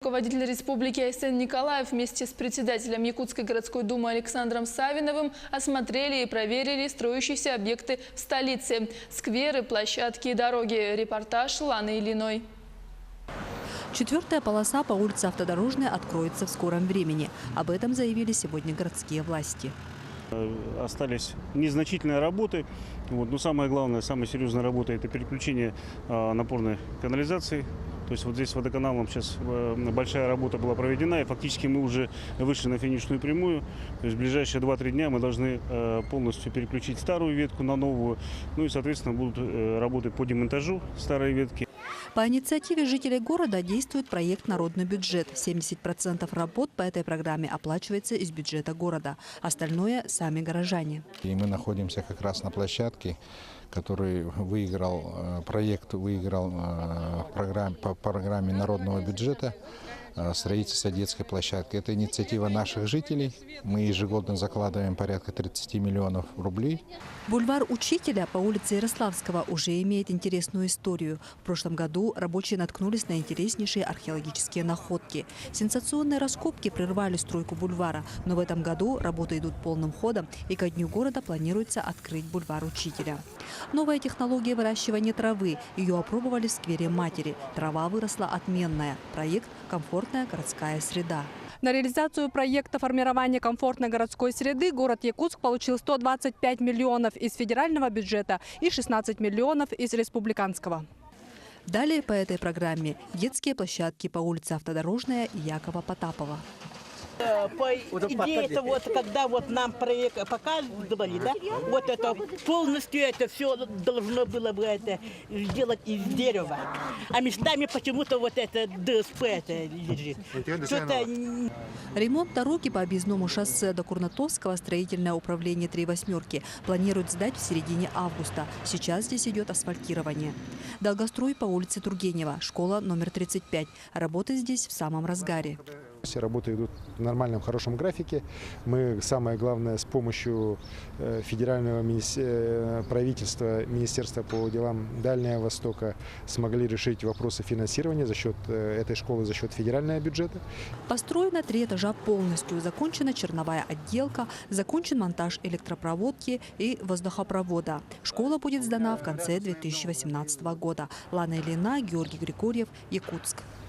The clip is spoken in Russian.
руководитель республики Айсен Николаев вместе с председателем Якутской городской думы Александром Савиновым осмотрели и проверили строящиеся объекты в столице. Скверы, площадки и дороги. Репортаж Ланы Ильиной. Четвертая полоса по улице Автодорожной откроется в скором времени. Об этом заявили сегодня городские власти. Остались незначительные работы. Но самое главное, самая серьезная работа – это переключение напорной канализации. То есть вот здесь водоканалом сейчас большая работа была проведена, и фактически мы уже вышли на финишную прямую. То есть в ближайшие 2-3 дня мы должны полностью переключить старую ветку на новую. Ну и, соответственно, будут работы по демонтажу старой ветки. По инициативе жителей города действует проект «Народный бюджет». 70% работ по этой программе оплачивается из бюджета города. Остальное – сами горожане. И мы находимся как раз на площадке, который проект выиграл по программе народного бюджета строительство детской площадки. Это инициатива наших жителей. Мы ежегодно закладываем порядка 30 миллионов рублей. Бульвар Учителя по улице Ярославского уже имеет интересную историю. В прошлом году рабочие наткнулись на интереснейшие археологические находки. Сенсационные раскопки прервали стройку бульвара, но в этом году работы идут полным ходом, и ко дню города планируется открыть бульвар Учителя. Новая технология выращивания травы. Ее опробовали в сквере Матери. Трава выросла отменная. Проект «Комфортная городская среда». На реализацию проекта формирования комфортной городской среды город Якутск получил 125 миллионов из федерального бюджета и 16 миллионов из республиканского. Далее по этой программе детские площадки по улице Автодорожная и Якова Потапова. По идее, это вот когда вот нам проект показывали, да, вот это полностью это все должно было бы это сделать из дерева. А местами почему-то вот это ДСП это лежит. Ремонт дороги по объездному шоссе до Курнатовского строительное управление «Три восьмерки» планирует сдать в середине августа. Сейчас здесь идет асфальтирование. Долгострой по улице Тургенева, школа номер 35. Работы здесь в самом разгаре. Все работы идут в нормальном, хорошем графике. Мы, самое главное, с помощью федерального правительства, Министерства по делам Дальнего Востока смогли решить вопросы финансирования за счет этой школы, за счет федерального бюджета. Построено 3 этажа полностью. Закончена черновая отделка, закончен монтаж электропроводки и воздухопровода. Школа будет сдана в конце 2018 года. Лана Ильина, Георгий Григорьев, Якутск.